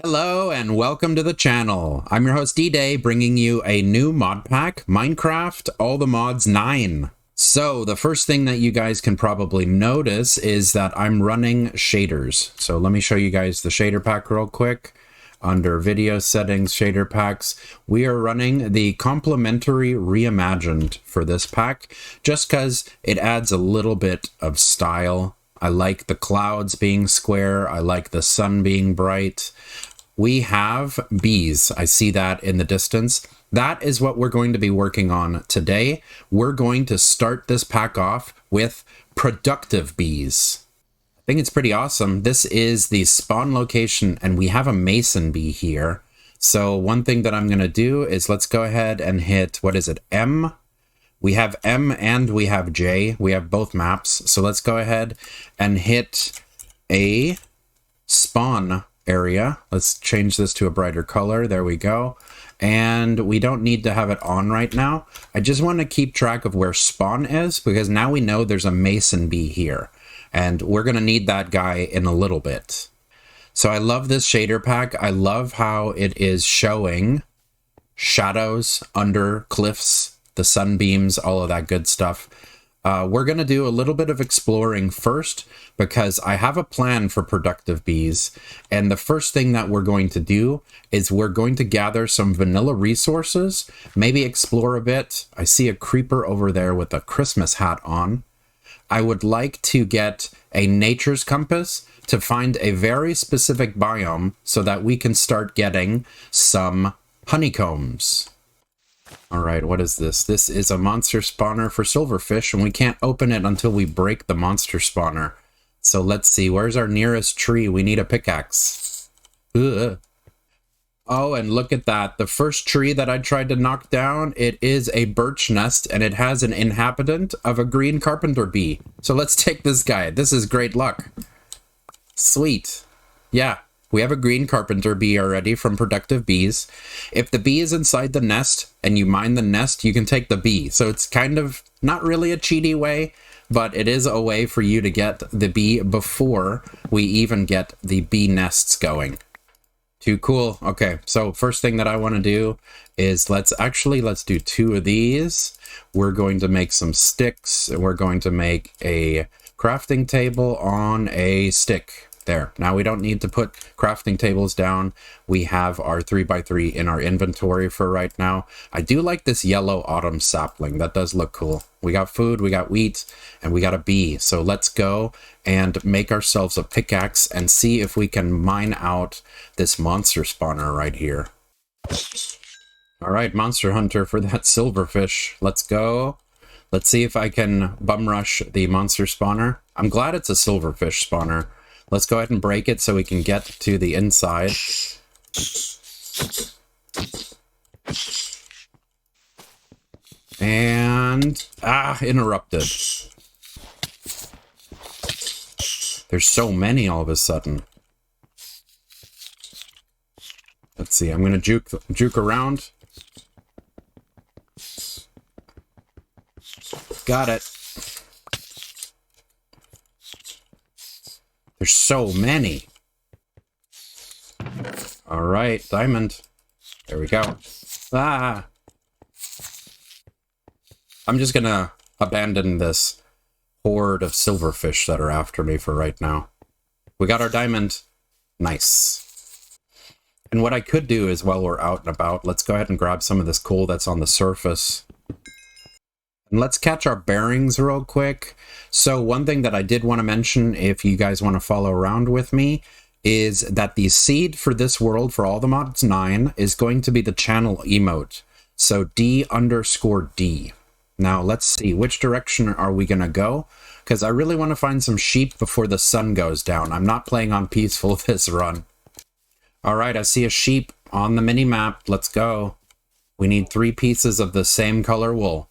Hello and welcome to the channel. I'm your host D-Day, bringing you a new mod pack, Minecraft All the Mods 9. So the first thing that you guys can probably notice is that I'm running shaders. So let me show you guys the shader pack real quick. Under video settings, shader packs, we are running the complementary reimagined for this pack, just because it adds a little bit of style. I like the clouds being square. I like the sun being bright. We have bees. I see that in the distance. That is what we're going to be working on today. We're going to start this pack off with productive bees. I think it's pretty awesome. This is the spawn location and we have a mason bee here. So one thing that I'm going to do is let's go ahead and hit, what is it, M? We have M and we have J. We have both maps. So let's go ahead and hit a spawn area. Let's change this to a brighter color. There we go. And we don't need to have it on right now. I just want to keep track of where spawn is because now we know there's a mason bee here. And we're going to need that guy in a little bit. So I love this shader pack. I love how it is showing shadows under cliffs, the sunbeams, all of that good stuff. We're going to do a little bit of exploring first because I have a plan for productive bees. And the first thing that we're going to do is we're going to gather some vanilla resources, maybe explore a bit. I see a creeper over there with a Christmas hat on. I would like to get a nature's compass to find a very specific biome so that we can start getting some honeycombs. All right, what is this? This is a monster spawner for silverfish, and we can't open it until we break the monster spawner. So let's see, where's our nearest tree? We need a pickaxe. Ugh. Oh, and look at that. The first tree that I tried to knock down, it is a birch nest, and it has an inhabitant of a green carpenter bee. So let's take this guy. This is great luck. Sweet. Yeah. We have a green carpenter bee already from productive bees. If the bee is inside the nest and you mine the nest, you can take the bee. So it's kind of not really a cheaty way, but it is a way for you to get the bee before we even get the bee nests going. Too cool. Okay, so first thing that I want to do is let's do 2 of these. We're going to make some sticks and we're going to make a crafting table on a stick. There. Now we don't need to put crafting tables down. We have our 3x3 in our inventory for right now. I do like this yellow autumn sapling. That does look cool. We got food, we got wheat, and we got a bee. So let's go and make ourselves a pickaxe and see if we can mine out this monster spawner right here. All right, monster hunter for that silverfish. Let's go. Let's see if I can bum rush the monster spawner. I'm glad it's a silverfish spawner. Let's go ahead and break it so we can get to the inside. And, interrupted. There's so many all of a sudden. Let's see, I'm going to juke around. Got it. There's so many. All right, diamond. There we go. Ah. I'm just gonna abandon this horde of silverfish that are after me for right now. We got our diamond. Nice. And what I could do is while we're out and about, let's go ahead and grab some of this coal that's on the surface. And let's catch our bearings real quick. So one thing that I did want to mention, if you guys want to follow around with me, is that the seed for this world for all the mods 9 is going to be the channel emote. So D_D. Now let's see, which direction are we going to go? Because I really want to find some sheep before the sun goes down. I'm not playing on peaceful this run. All right, I see a sheep on the mini map. Let's go. We need 3 pieces of the same color wool.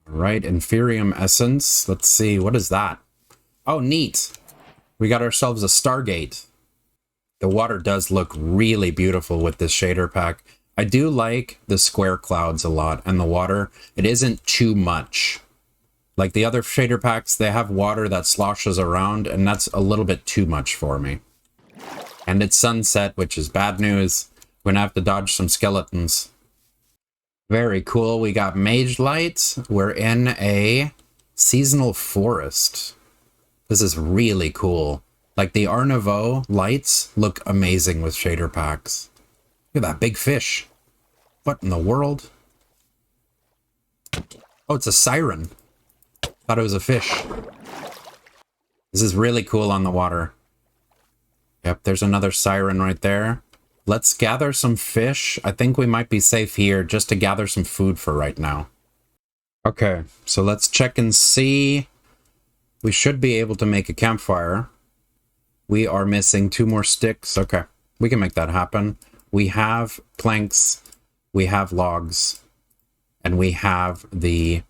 Right, Inferium Essence. Let's see, what is that? Oh, neat. We got ourselves a Stargate. The water does look really beautiful with this shader pack. I do like the square clouds a lot, and the water, it isn't too much. Like the other shader packs, they have water that sloshes around, and that's a little bit too much for me. And it's sunset, which is bad news. We're gonna have to dodge some skeletons. Very cool. We got mage lights. We're in a seasonal forest. This is really cool. Like, the Art Nouveau lights look amazing with shader packs. Look at that big fish. What in the world? Oh, it's a siren. Thought it was a fish. This is really cool on the water. Yep, there's another siren right there. Let's gather some fish. I think we might be safe here just to gather some food for right now. Okay, so let's check and see. We should be able to make a campfire. We are missing 2 more sticks. Okay, we can make that happen. We have planks, we have logs, and we have the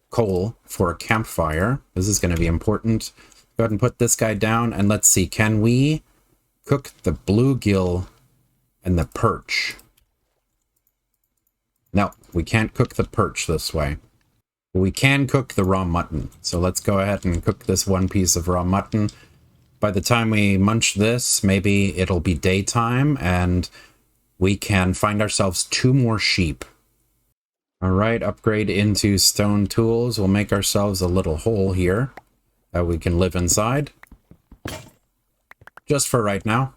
coal for a campfire. This is going to be important. Go ahead and put this guy down, and let's see, can we cook the bluegill and the perch? No, we can't cook the perch this way. We can cook the raw mutton. So let's go ahead and cook this 1 piece of raw mutton. By the time we munch this, maybe it'll be daytime and we can find ourselves 2 more sheep. All right, upgrade into stone tools. We'll make ourselves a little hole here that we can live inside. Just for right now.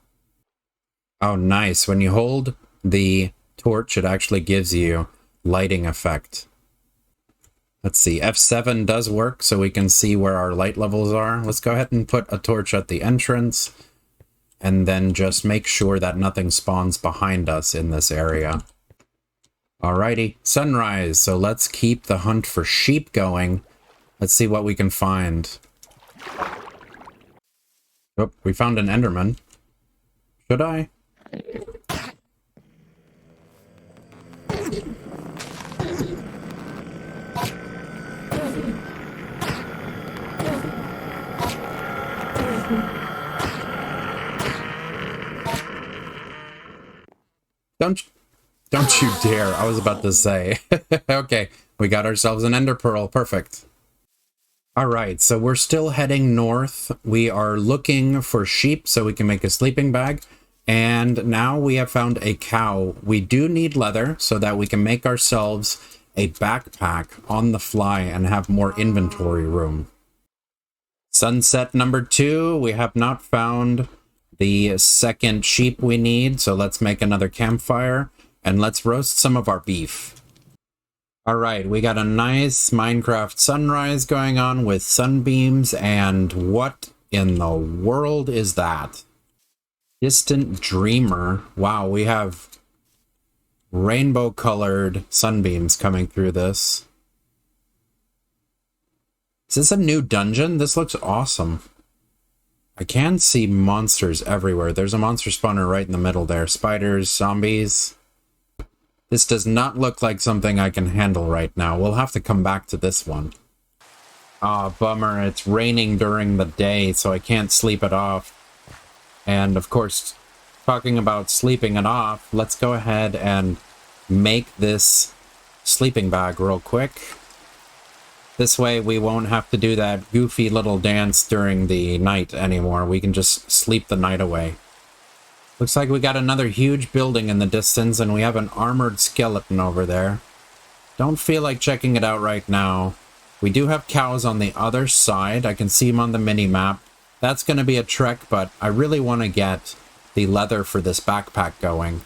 Oh, nice. When you hold the torch, it actually gives you lighting effect. Let's see, F7 does work, so we can see where our light levels are. Let's go ahead and put a torch at the entrance, and then just make sure that nothing spawns behind us in this area. Alrighty, sunrise, so let's keep the hunt for sheep going. Let's see what we can find. Oh, we found an Enderman. Should I? Don't you dare. I was about to say. Okay, we got ourselves an ender pearl. Perfect. Alright, so we're still heading north. We are looking for sheep so we can make a sleeping bag. And now we have found a cow. We do need leather so that we can make ourselves a backpack on the fly and have more inventory room. Sunset number 2. We have not found the second sheep we need, so let's make another campfire and let's roast some of our beef. Alright, we got a nice Minecraft sunrise going on with sunbeams, and what in the world is that? Distant Dreamer. Wow, we have rainbow colored sunbeams coming through this. Is this a new dungeon? This looks awesome. I can see monsters everywhere. There's a monster spawner right in the middle there. Spiders, zombies. This does not look like something I can handle right now. We'll have to come back to this one. Ah, bummer. It's raining during the day, so I can't sleep it off. And, of course, talking about sleeping it off, let's go ahead and make this sleeping bag real quick. This way we won't have to do that goofy little dance during the night anymore. We can just sleep the night away. Looks like we got another huge building in the distance, and we have an armored skeleton over there. Don't feel like checking it out right now. We do have cows on the other side. I can see them on the mini-map. That's going to be a trek, but I really want to get the leather for this backpack going.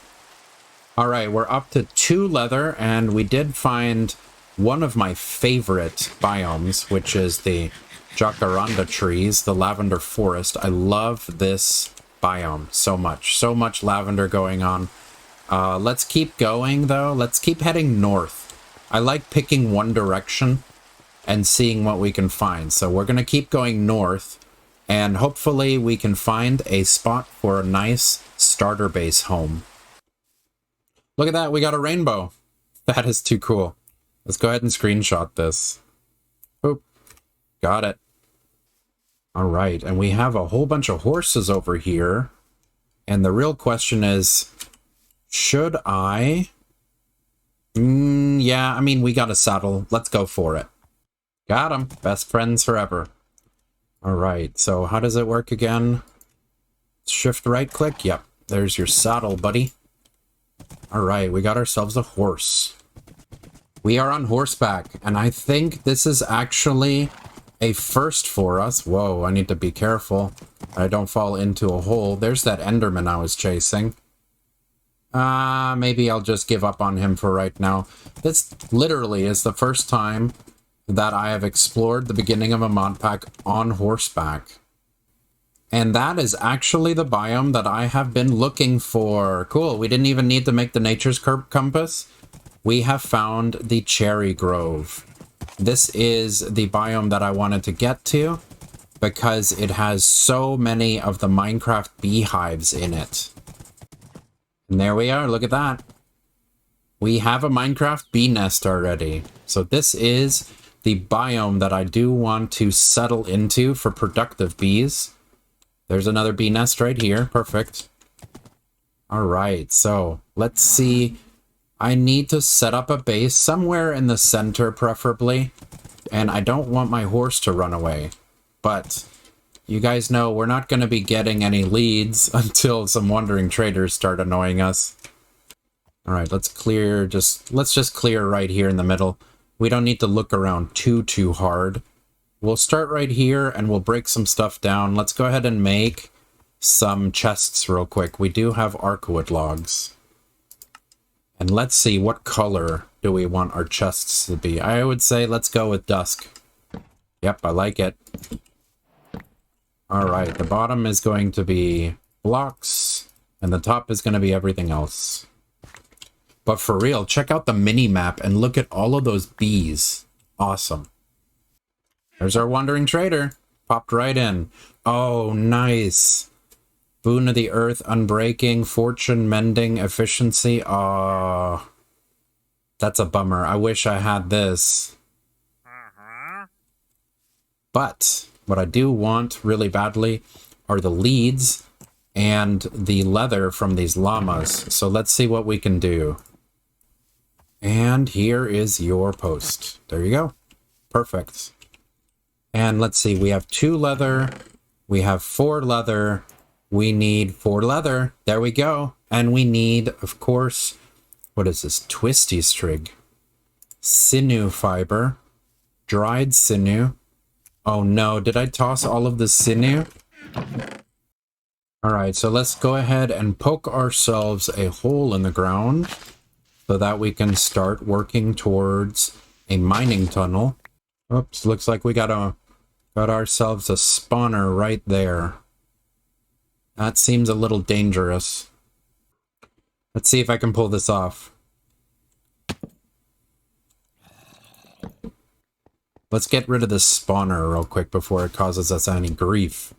Alright, we're up to 2 leather, and we did find one of my favorite biomes, which is the jacaranda trees, the lavender forest. I love this biome so much. So much lavender going on. Let's keep going, though. Let's keep heading north. I like picking one direction and seeing what we can find. So we're going to keep going north, and hopefully we can find a spot for a nice starter base home. Look at that, we got a rainbow. That is too cool. Let's go ahead and screenshot this. Oop, got it. All right, and we have a whole bunch of horses over here. And the real question is, should I? Yeah, I mean, we got a saddle. Let's go for it. Got him. Best friends forever. All right, so how does it work again? Shift right click. Yep. There's your saddle, buddy. All right, we got ourselves a horse. We are on horseback, and I think this is actually a first for us. Whoa, I need to be careful. I don't fall into a hole. There's that Enderman I was chasing. Maybe I'll just give up on him for right now. This literally is the first time that I have explored the beginning of a mod pack on horseback. And that is actually the biome that I have been looking for. Cool, we didn't even need to make the nature's compass. We have found the cherry grove. This is the biome that I wanted to get to because it has so many of the Minecraft beehives in it. And there we are, look at that. We have a Minecraft bee nest already. So this is the biome that I do want to settle into for productive bees. There's another bee nest right here, perfect. All right, so let's see. I need to set up a base somewhere in the center, preferably. And I don't want my horse to run away. But you guys know we're not going to be getting any leads until some wandering traders start annoying us. All right, let's just clear right here in the middle. We don't need to look around too hard. We'll start right here and we'll break some stuff down. Let's go ahead and make some chests real quick. We do have archwood logs. And let's see, what color do we want our chests to be? I would say let's go with dusk. Yep, I like it. All right, the bottom is going to be blocks, and the top is going to be everything else. But for real, check out the mini-map and look at all of those bees. Awesome. There's our wandering trader. Popped right in. Oh, nice. Boon of the Earth, Unbreaking, Fortune, Mending, Efficiency. Oh, that's a bummer. I wish I had this. But what I do want really badly are the leads and the leather from these llamas. So let's see what we can do. And here is your post. There you go. Perfect. And let's see, we have 2 leather. We have 4 leather. We need 4 leather. There we go. And we need, of course, what is this? Twisty strig. Sinew fiber. Dried sinew. Oh no, did I toss all of the sinew? Alright, so let's go ahead and poke ourselves a hole in the ground so that we can start working towards a mining tunnel. Oops, looks like we got ourselves a spawner right there. That seems a little dangerous. Let's see if I can pull this off. Let's get rid of this spawner real quick before it causes us any grief.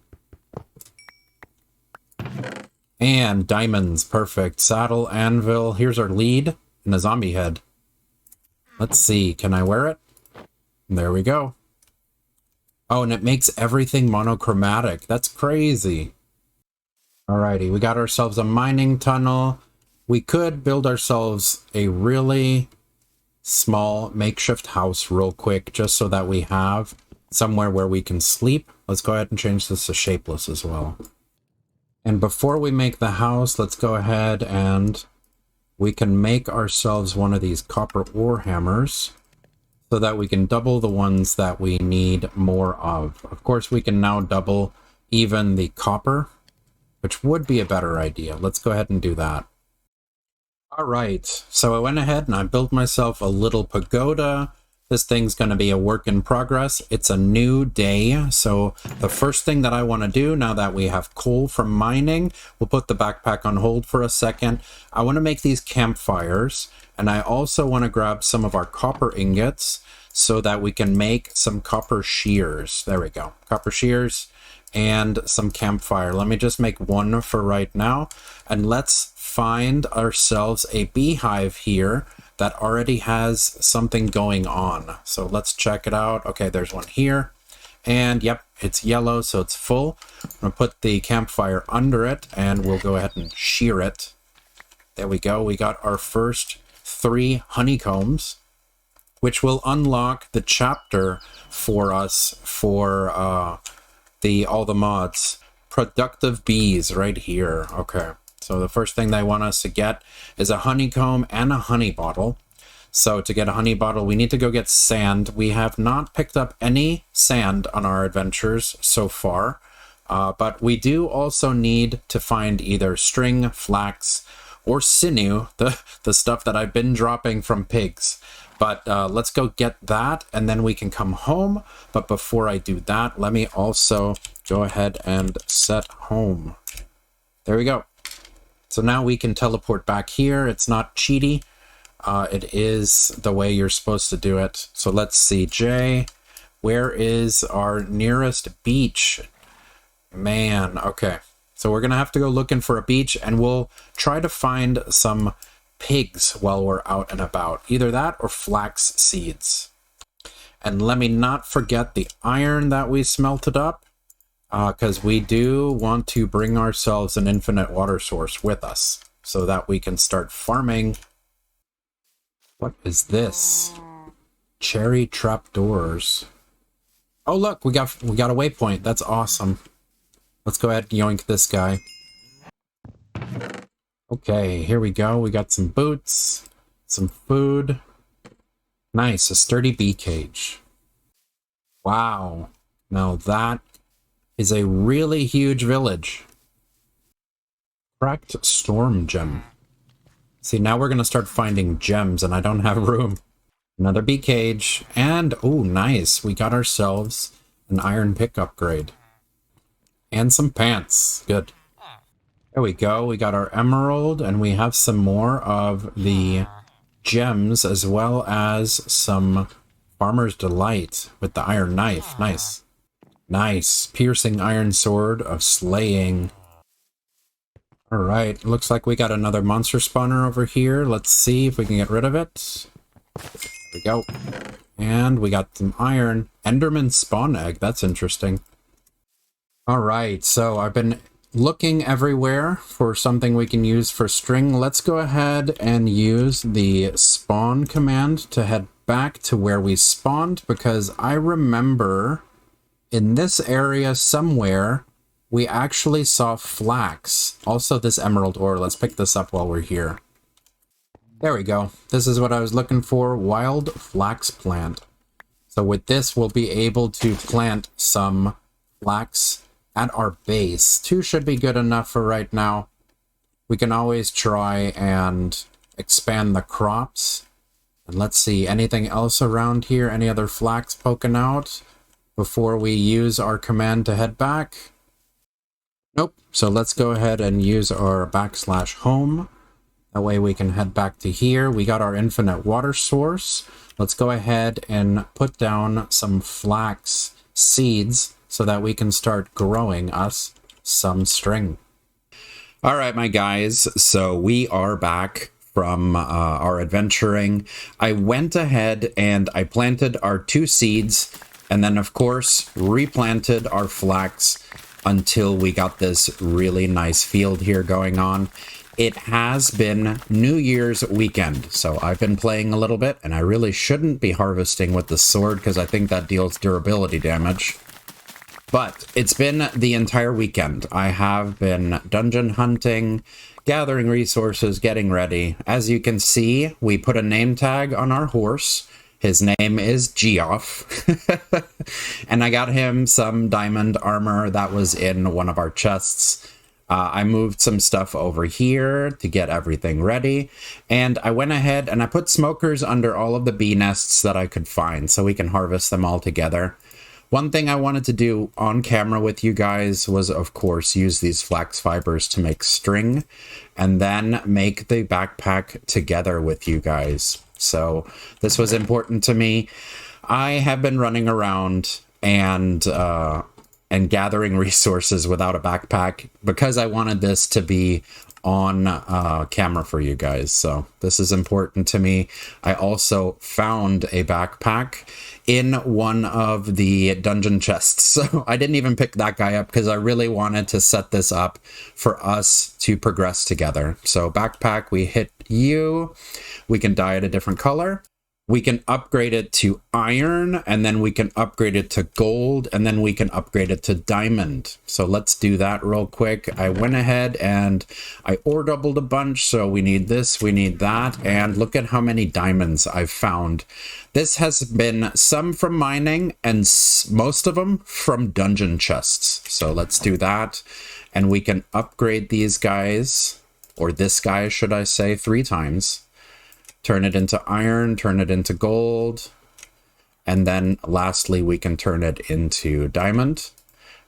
And diamonds, perfect. Saddle, anvil, here's our lead, and a zombie head. Let's see, can I wear it? There we go. Oh, and it makes everything monochromatic. That's crazy. Alrighty, we got ourselves a mining tunnel. We could build ourselves a really small makeshift house real quick, just so that we have somewhere where we can sleep. Let's go ahead and change this to shapeless as well. And before we make the house, let's go ahead and we can make ourselves one of these copper ore hammers so that we can double the ones that we need more of. Of course, we can now double even the copper, which would be a better idea. Let's go ahead and do that. All right, so I went ahead and I built myself a little pagoda. This thing's going to be a work in progress. It's a new day, so the first thing that I want to do now that we have coal from mining, we'll put the backpack on hold for a second. I want to make these campfires, and I also want to grab some of our copper ingots so that we can make some copper shears. There we go, copper shears and some campfire. Let me just make one for right now, and let's find ourselves a beehive here that already has something going on. So let's check it out. Okay, there's one here. And yep, it's yellow, so it's full. I'm gonna put the campfire under it and we'll go ahead and shear it. There we go. We got our first 3 honeycombs, which will unlock the chapter for us for all the mods. productive bees right here. Okay, so the first thing they want us to get is a honeycomb and a honey bottle. So to get a honey bottle, we need to go get sand. We have not picked up any sand on our adventures so far, but we do also need to find either string, flax, or sinew, the stuff that I've been dropping from pigs. But let's go get that, and then we can come home. But before I do that, let me also go ahead and set home. There we go. So now we can teleport back here. It's not cheaty. It is the way you're supposed to do it. So let's see, Jay, where is our nearest beach? Man, okay. So we're going to have to go looking for a beach, and we'll try to find some pigs while we're out and about. Either that or flax seeds. And let me not forget the iron that we smelted up, because we do want to bring ourselves an infinite water source with us so that we can start farming. What is this? Cherry trapdoors. Oh look, we got a waypoint. That's awesome. Let's go ahead and yoink this guy. Okay, here we go. We got some boots, some food. Nice, a sturdy bee cage. Wow. Now that is a really huge village. Cracked storm gem. See, now we're going to start finding gems, and I don't have room. Another bee cage. And, oh, nice. We got ourselves an iron pick upgrade. And some pants. Good. There we go. We got our emerald, and we have some more of the gems, as well as some farmer's delight with the iron knife. Nice. Nice. Piercing iron sword of slaying. Alright, looks like we got another monster spawner over here. Let's see if we can get rid of it. There we go. And we got some iron. Enderman spawn egg, that's interesting. Alright, so I've been looking everywhere for something we can use for string. Let's go ahead and use the spawn command to head back to where we spawned, because I remember in this area somewhere we actually saw flax. Also this emerald ore. Let's pick this up while we're here. There we go. This is what I was looking for. Wild flax plant. So with this, we'll be able to plant some flax at our base. 2 should be good enough for right now. We can always try and expand the crops. And let's see, anything else around here? Any other flax poking out before we use our command to head back? Nope. So let's go ahead and use our /home. That way we can head back to here. We got our infinite water source. Let's go ahead and put down some flax seeds so that we can start growing us some string. All right, my guys. So we are back from our adventuring. I went ahead and I planted our 2 seeds, and then of course replanted our flax until we got this really nice field here going on. It has been New Year's weekend, so I've been playing a little bit, and I really shouldn't be harvesting with the sword because I think that deals durability damage. But it's been the entire weekend. I have been dungeon hunting, gathering resources, getting ready. As you can see, we put a name tag on our horse. His name is Geoff. And I got him some diamond armor that was in one of our chests. I moved some stuff over here to get everything ready. And I went ahead and I put smokers under all of the bee nests that I could find so we can harvest them all together. One thing I wanted to do on camera with you guys was, of course, use these flax fibers to make string and then make the backpack together with you guys. So this was important to me. I have been running around and gathering resources without a backpack because I wanted this to be on camera for you guys. So this is important to me. I also found a backpack in one of the dungeon chests. So I didn't even pick that guy up because I really wanted to set this up for us to progress together. So backpack, we hit U. We can dye it a different color. We can upgrade it to iron, and then we can upgrade it to gold, and then we can upgrade it to diamond. So let's do that real quick. I went ahead and I ore doubled a bunch, so we need this, we need that, and look at how many diamonds I've found. This has been some from mining, and most of them from dungeon chests. So let's do that, and we can upgrade these guys, or this guy, should I say, 3 times. Turn it into iron, turn it into gold, and then lastly we can turn it into diamond.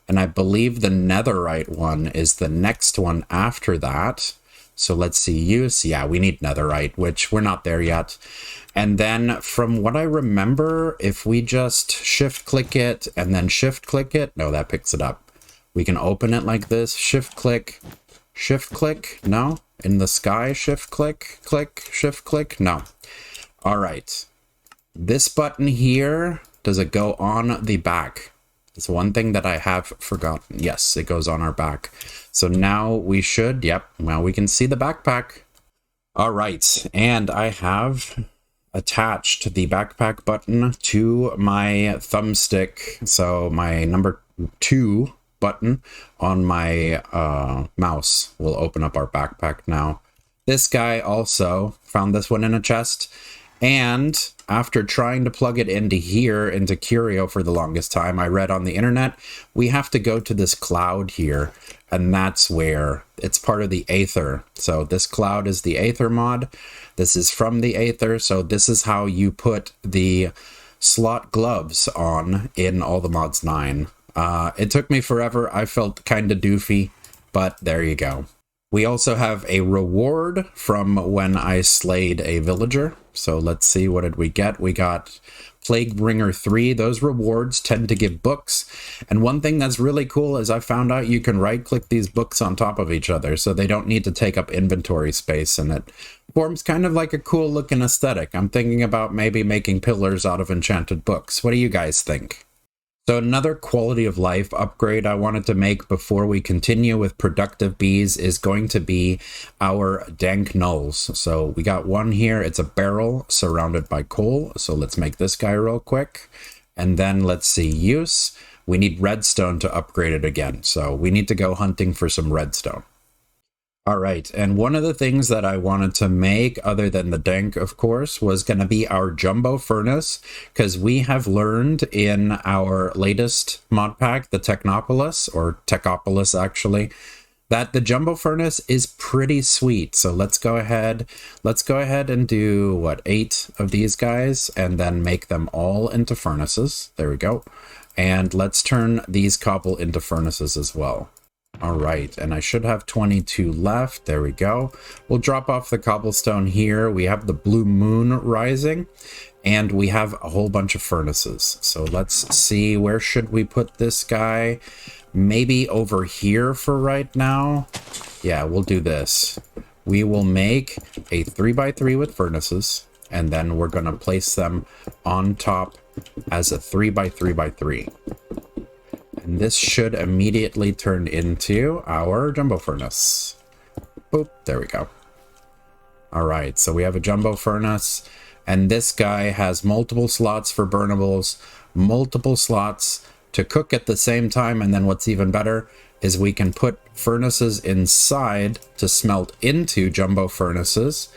And I believe the netherite one is the next one after that. So let's see, use, yeah, we need netherite, which we're not there yet. And then from what I remember, if we just shift click it and then shift click it, no, that picks it up. We can open it like this, shift click, no? In the sky, shift click, click, shift click, no. All right. This button here, does it go on the back? It's one thing that I have forgotten. Yes, it goes on our back. So now we should, yep, well, we can see the backpack. All right, and I have attached the backpack button to my thumbstick. So my number 2 button on my mouse will open up our backpack now. This guy also found this one in a chest, and after trying to plug it into here, into Curio for the longest time, I read on the internet, we have to go to this cloud here, and that's where it's part of the Aether. So this cloud is the Aether mod. This is from the Aether, so this is how you put the slot gloves on in All the Mods 9. It took me forever. I felt kind of doofy, but there you go. We also have a reward from when I slayed a villager. So let's see, what did we get? We got Plaguebringer 3. Those rewards tend to give books. And one thing that's really cool is I found out you can right-click these books on top of each other, so they don't need to take up inventory space, and it forms kind of like a cool looking aesthetic. I'm thinking about maybe making pillars out of enchanted books. What do you guys think? So another quality of life upgrade I wanted to make before we continue with productive bees is going to be our dank nulls. So we got one here. It's a barrel surrounded by coal. So let's make this guy real quick. And then let's see, use. We need redstone to upgrade it again. So we need to go hunting for some redstone. All right, and one of the things that I wanted to make, other than the dank, of course, was going to be our jumbo furnace, because we have learned in our latest mod pack, the Technopolis, or Techopolis actually, that the jumbo furnace is pretty sweet. So let's go ahead and do, what, 8 of these guys, and then make them all into furnaces. There we go. And let's turn these cobble into furnaces as well. All right, and I should have 22 left. There we go. We'll drop off the cobblestone here. We have the blue moon rising, and we have a whole bunch of furnaces. So let's see, where should we put this guy? Maybe over here for right now. Yeah, we'll do this. We will make a 3x3 with furnaces, and then we're going to place them on top as a 3x3x3. And this should immediately turn into our jumbo furnace. Boop, there we go. All right, so we have a jumbo furnace, and this guy has multiple slots for burnables, multiple slots to cook at the same time, and then what's even better is we can put furnaces inside to smelt into jumbo furnaces,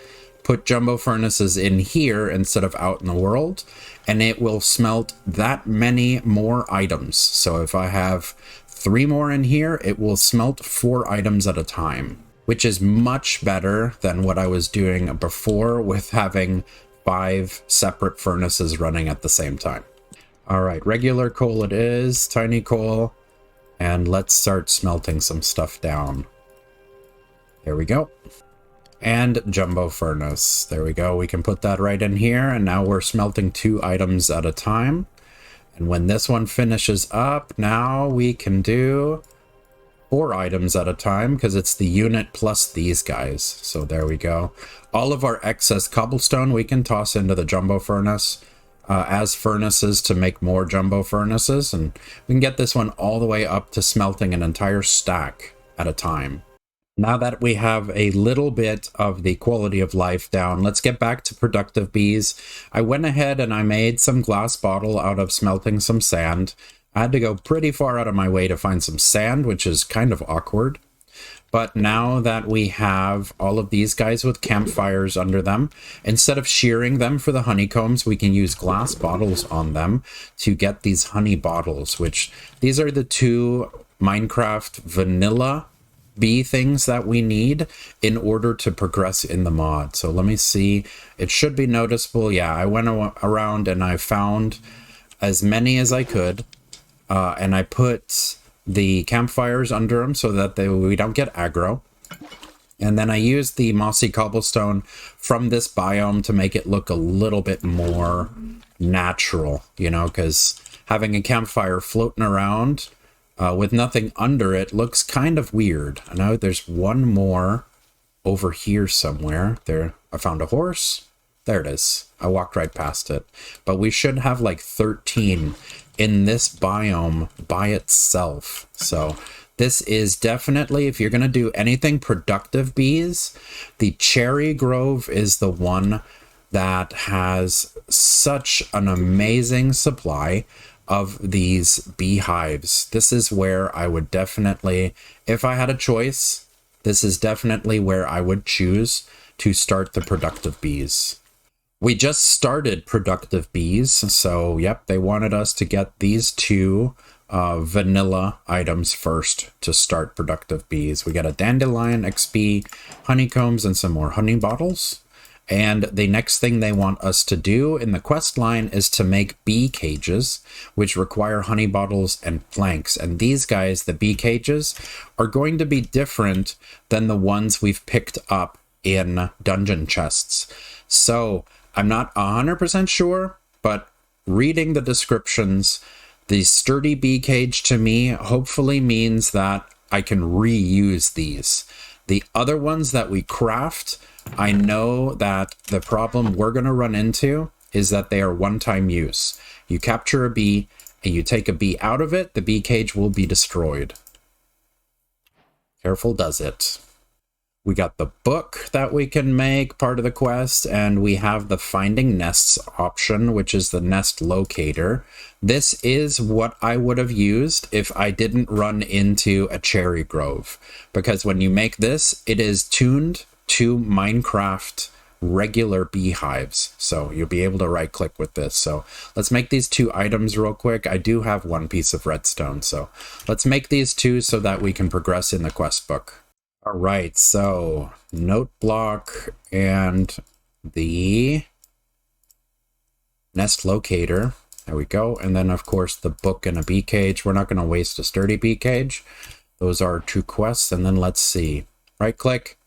put jumbo furnaces in here instead of out in the world, and it will smelt that many more items. So if I have 3 more in here, it will smelt 4 items at a time, which is much better than what I was doing before with having 5 separate furnaces running at the same time. All right, regular coal it is, tiny coal, and let's start smelting some stuff down. There we go. And jumbo furnace. There we go. We can put that right in here. And now we're smelting 2 items at a time. And when this one finishes up, now we can do 4 items at a time because it's the unit plus these guys. So there we go. All of our excess cobblestone we can toss into the jumbo furnace as furnaces to make more jumbo furnaces. And we can get this one all the way up to smelting an entire stack at a time. Now that we have a little bit of the quality of life down, let's get back to productive bees. I went ahead and I made some glass bottle out of smelting some sand. I had to go pretty far out of my way to find some sand, which is kind of awkward. But now that we have all of these guys with campfires under them, instead of shearing them for the honeycombs, we can use glass bottles on them to get these honey bottles, which these are the two Minecraft vanilla bee things that we need in order to progress in the mod. So let me see. It should be noticeable. Yeah, I went around and I found as many as I could, and I put the campfires under them so that we don't get aggro. And then I used the mossy cobblestone from this biome to make it look a little bit more natural, you know, because having a campfire floating around with nothing under it looks kind of weird. I know there's one more over here somewhere. There, I found a horse. There it is. I walked right past it. But we should have like 13 in this biome by itself. So this is definitely, if you're going to do anything productive bees, the cherry grove is the one that has such an amazing supply of these beehives. This is where I would definitely, if I had a choice, this is definitely where I would choose to start the productive bees. We just started productive bees, so yep, they wanted us to get these two vanilla items first to start productive bees. We got a dandelion XP, honeycombs, and some more honey bottles. And the next thing they want us to do in the quest line is to make bee cages, which require honey bottles and planks. And these guys, the bee cages, are going to be different than the ones we've picked up in dungeon chests. So I'm not 100% sure, but reading the descriptions, the sturdy bee cage to me hopefully means that I can reuse these. The other ones that we craft, I know that the problem we're going to run into is that they are one-time use. You capture a bee and you take a bee out of it, the bee cage will be destroyed. Careful does it. We got the book that we can make part of the quest, and we have the finding nests option, which is the nest locator. This is what I would have used if I didn't run into a cherry grove, because when you make this, it is tuned to Minecraft regular beehives. So you'll be able to right click with this. So let's make these two items real quick. I do have one piece of redstone, so let's make these two so that we can progress in the quest book. All right, so note block and the nest locator. There we go. And then, of course, the book and a bee cage. We're not going to waste a sturdy bee cage. Those are two quests. And then let's see. Right click.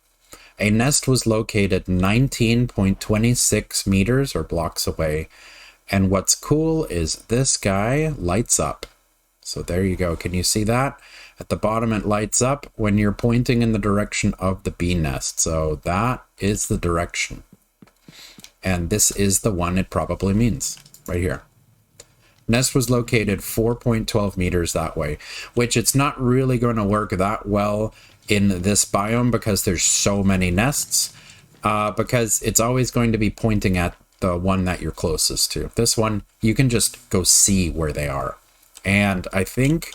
A nest was located 19.26 meters or blocks away. And what's cool is this guy lights up. So there you go. Can you see that? At the bottom, it lights up when you're pointing in the direction of the bee nest. So that is the direction. And this is the one it probably means right here. Nest was located 4.12 meters that way, which it's not really going to work that well in this biome because there's so many nests, because it's always going to be pointing at the one that you're closest to. This one, you can just go see where they are. And I think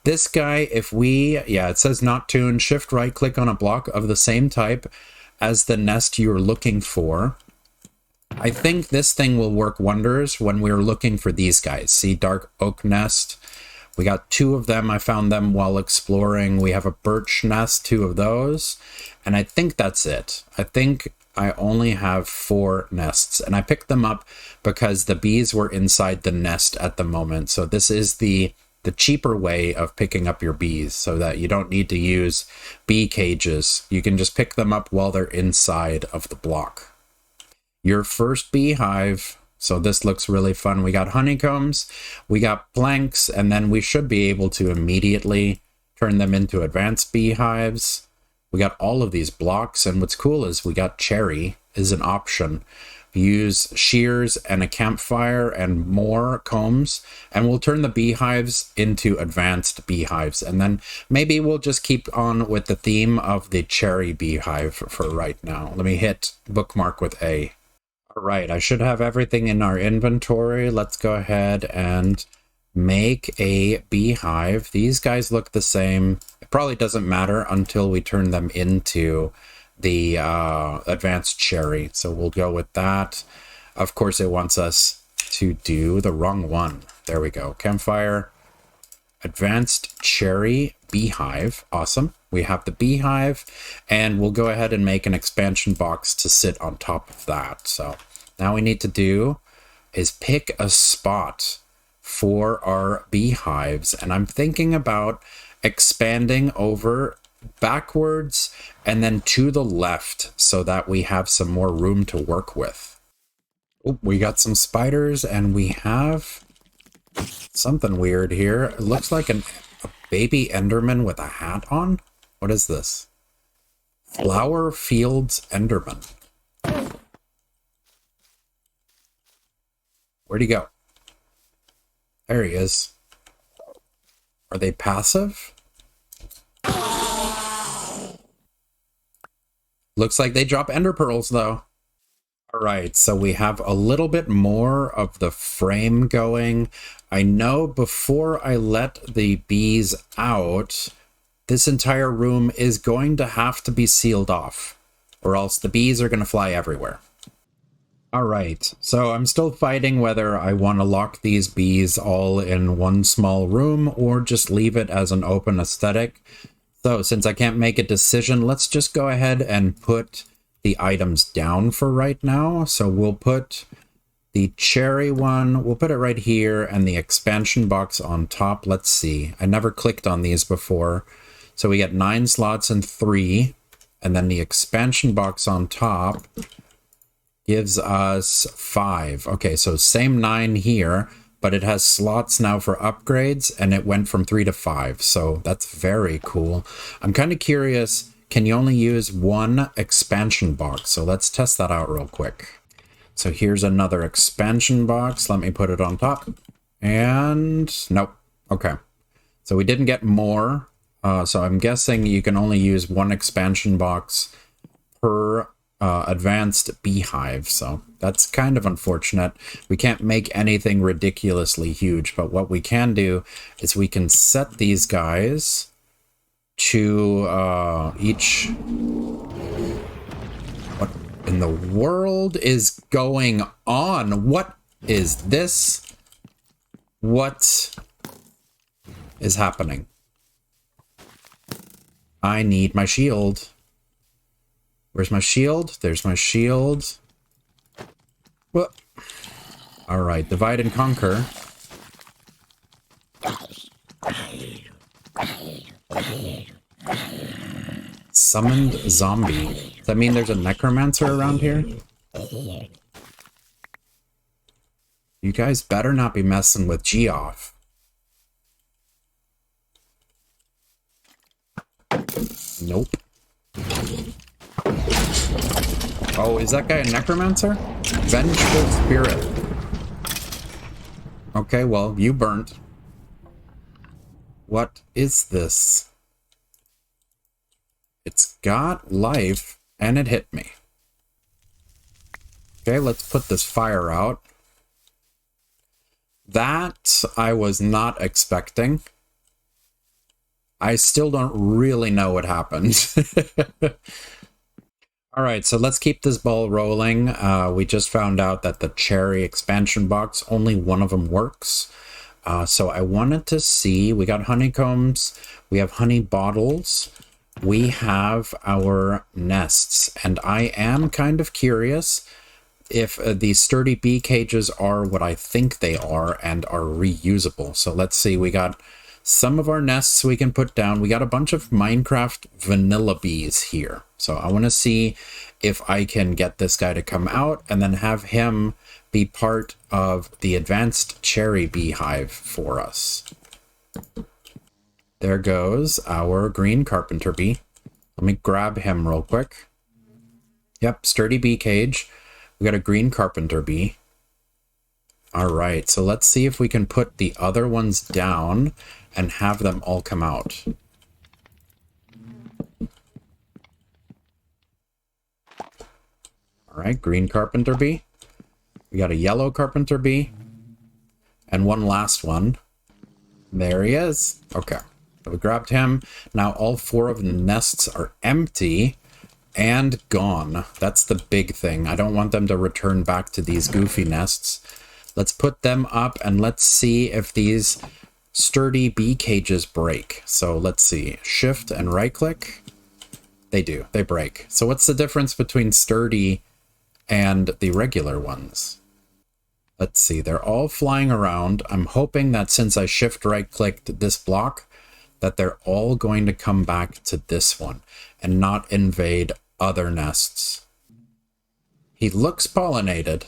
this guy, if we, yeah, it says not tuned, shift right click on a block of the same type as the nest you're looking for. I think this thing will work wonders when we're looking for these guys. See, dark oak nest. We got two of them. I found them while exploring. We have a birch nest, two of those. And I think that's it. I think I only have 4 nests, and I picked them up because the bees were inside the nest at the moment. So this is the cheaper way of picking up your bees so that you don't need to use bee cages. You can just pick them up while they're inside of the block. Your first beehive. So this looks really fun. We got honeycombs, we got planks, and then we should be able to immediately turn them into advanced beehives. We got all of these blocks, and what's cool is we got cherry is an option. use shears and a campfire and more combs, and we'll turn the beehives into advanced beehives. And then maybe we'll just keep on with the theme of the cherry beehive for right now. Let me hit bookmark with A. All right, I should have everything in our inventory. Let's go ahead and make a beehive. These guys look the same. It probably doesn't matter until we turn them into the advanced cherry. So we'll go with that. Of course, it wants us to do the wrong one. There we go. Campfire, advanced cherry beehive. Awesome. We have the beehive, and we'll go ahead and make an expansion box to sit on top of that. So now we need to do is pick a spot for our beehives, and I'm thinking about expanding over backwards and then to the left so that we have some more room to work with. Oh, we got some spiders, and we have something weird here. It looks like a baby Enderman with a hat on. What is this? Flower Fields Enderman. Where'd he go? There he is. Are they passive? Looks like they drop ender pearls, though. All right, so we have a little bit more of the frame going. I know before I let the bees out, this entire room is going to have to be sealed off, or else the bees are going to fly everywhere. All right, so I'm still fighting whether I want to lock these bees all in one small room or just leave it as an open aesthetic. So since I can't make a decision, let's just go ahead and put the items down for right now. So we'll put the cherry one, we'll put it right here, and the expansion box on top. Let's see, I never clicked on these before. So we get 9 slots and 3, and then the expansion box on top gives us 5. Okay, so same 9 here, but it has slots now for upgrades, and it went from 3 to 5. So that's very cool. I'm kind of curious, can you only use one expansion box? So let's test that out real quick. So here's another expansion box. Let me put it on top. And nope. Okay. So we didn't get more. So I'm guessing you can only use one expansion box per advanced beehive. So that's kind of unfortunate. We can't make anything ridiculously huge, but what we can do is we can set these guys to each... What in the world is going on? What is this? What is happening? I need my shield. Where's my shield? There's my shield. What? All right, divide and conquer. Summoned zombie. Does that mean there's a necromancer around here? You guys better not be messing with Geoff. Nope. Oh, is that guy a necromancer? Vengeful spirit. Okay, well, you burnt. What is this? It's got life, and it hit me. Okay, let's put this fire out. That I was not expecting. I still don't really know what happened. All right, so let's keep this ball rolling. We just found out that the cherry expansion box, only one of them works. So I wanted to see, we got honeycombs, we have honey bottles, we have our nests, and I am kind of curious if these sturdy bee cages are what I think they are and are reusable. So let's see, we got some of our nests we can put down. We got a bunch of Minecraft vanilla bees here. So I want to see if I can get this guy to come out and then have him be part of the advanced cherry beehive for us. There goes our green carpenter bee. Let me grab him real quick. Yep, sturdy bee cage. We got a green carpenter bee. All right, so let's see if we can put the other ones down and have them all come out. All right, green carpenter bee. We got a yellow carpenter bee. And one last one. There he is. Okay, so we grabbed him. Now all 4 of the nests are empty and gone. That's the big thing. I don't want them to return back to these goofy nests. Let's put them up and let's see if these sturdy bee cages break. So let's see. Shift and right click. They do. They break. So what's the difference between sturdy and the regular ones? Let's see. They're all flying around. I'm hoping that since I shift right clicked this block, that they're all going to come back to this one and not invade other nests. He looks pollinated.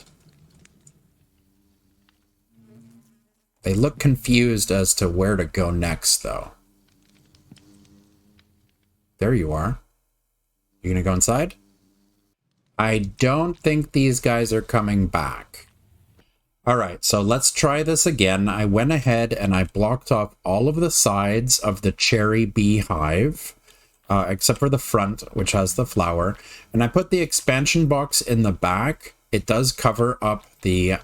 They look confused as to where to go next, though. There you are. You gonna go inside? I don't think these guys are coming back. All right, so let's try this again. I went ahead and I blocked off all of the sides of the cherry beehive, except for the front, which has the flower. And I put the expansion box in the back. It does cover up the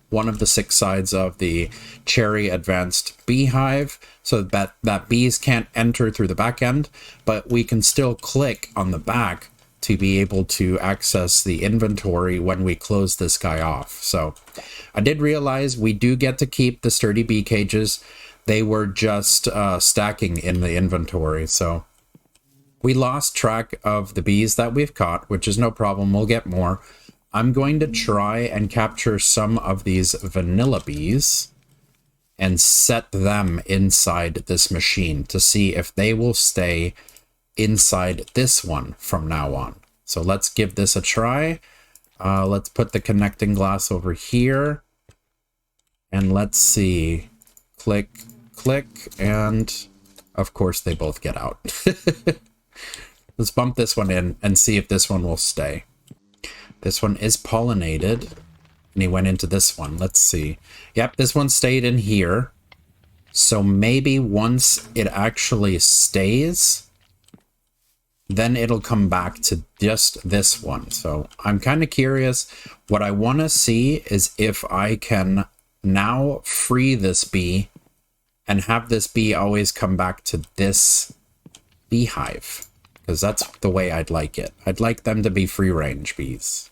one of the 6 sides of the cherry advanced beehive so that bees can't enter through the back end, but we can still click on the back to be able to access the inventory when we close this guy off. So I did realize we do get to keep the sturdy bee cages. They were just stacking in the inventory. So we lost track of the bees that we've caught, which is no problem. We'll get more. I'm going to try and capture some of these vanilla bees and set them inside this machine to see if they will stay inside this one from now on. So let's give this a try. Let's put the connecting glass over here. And let's see. Click, click, and of course they both get out. Let's bump this one in and see if this one will stay. This one is pollinated, and he went into this one. Let's see. Yep, this one stayed in here. So maybe once it actually stays, then it'll come back to just this one. So I'm kind of curious. What I want to see is if I can now free this bee and have this bee always come back to this beehive. Because that's the way I'd like it. I'd like them to be free-range bees.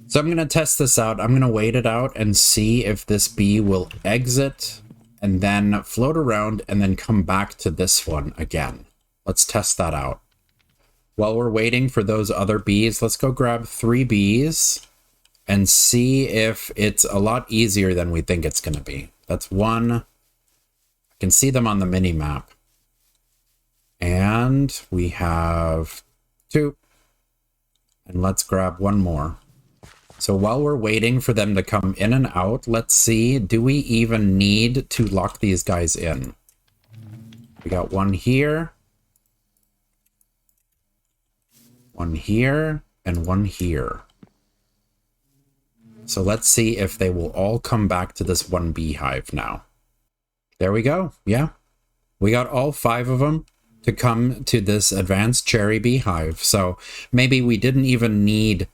So I'm going to test this out. I'm going to wait it out and see if this bee will exit and then float around and then come back to this one again. Let's test that out. While we're waiting for those other bees, let's go grab 3 bees and see if it's a lot easier than we think it's going to be. That's 1. I can see them on the mini-map. And we have 2. And let's grab 1 more. So while we're waiting for them to come in and out, let's see, do we even need to lock these guys in? We got 1 here. 1 here, and 1 here. So let's see if they will all come back to this one beehive now. There we go. Yeah. We got all 5 of them to come to this advanced cherry beehive. So maybe we didn't even need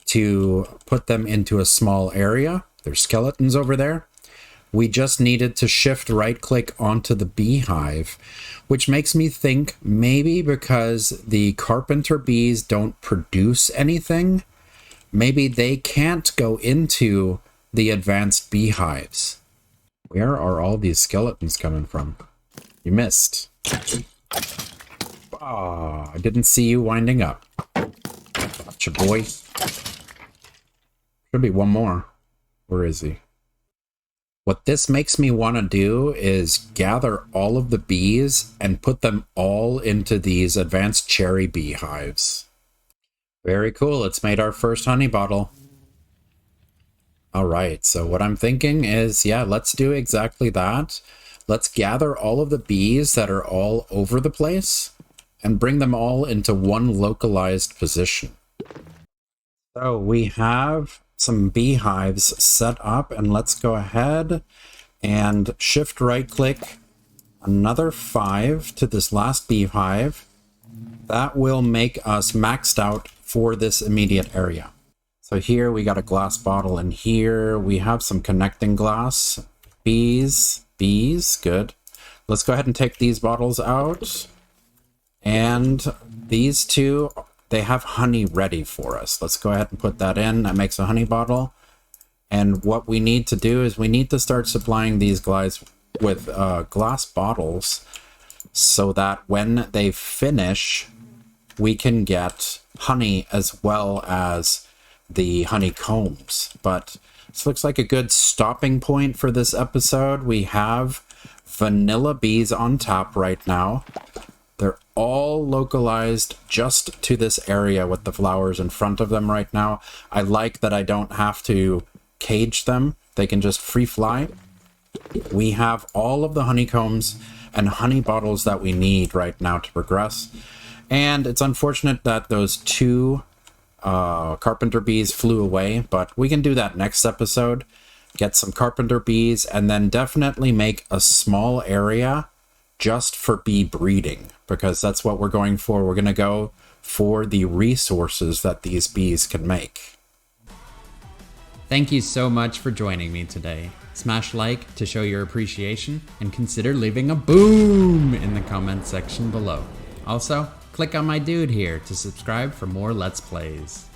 to put them into a small area. There's skeletons over there. We just needed to shift right click onto the beehive, which makes me think maybe because the carpenter bees don't produce anything, maybe they can't go into the advanced beehives. Where are all these skeletons coming from? You missed. Ah, I didn't see you winding up. Gotcha, boy. Should be 1 more. Where is he? What this makes me want to do is gather all of the bees and put them all into these advanced cherry beehives. Very cool. It's made our first honey bottle. All right. So what I'm thinking is, yeah, let's do exactly that. Let's gather all of the bees that are all over the place and bring them all into one localized position. So we have some beehives set up, and let's go ahead and shift right click another 5 to this last beehive. That will make us maxed out for this immediate area. So here we got a glass bottle, and here we have some connecting glass. Bees, good. Let's go ahead and take these bottles out. And these two, they have honey ready for us. Let's go ahead and put that in. That makes a honey bottle. And what we need to do is we need to start supplying these guys with glass bottles so that when they finish, we can get honey as well as the honeycombs. But this looks like a good stopping point for this episode. We have vanilla bees on tap right now. They're all localized just to this area with the flowers in front of them right now. I like that I don't have to cage them. They can just free fly. We have all of the honeycombs and honey bottles that we need right now to progress. And it's unfortunate that those 2 carpenter bees flew away, but we can do that next episode. Get some carpenter bees and then definitely make a small area just for bee breeding, because that's what we're going for. We're going to go for the resources that these bees can make. Thank you so much for joining me today. Smash like to show your appreciation and consider leaving a boom in the comment section below. Also, click on my dude here to subscribe for more Let's Plays.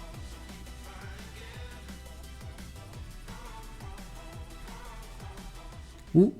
Ooh.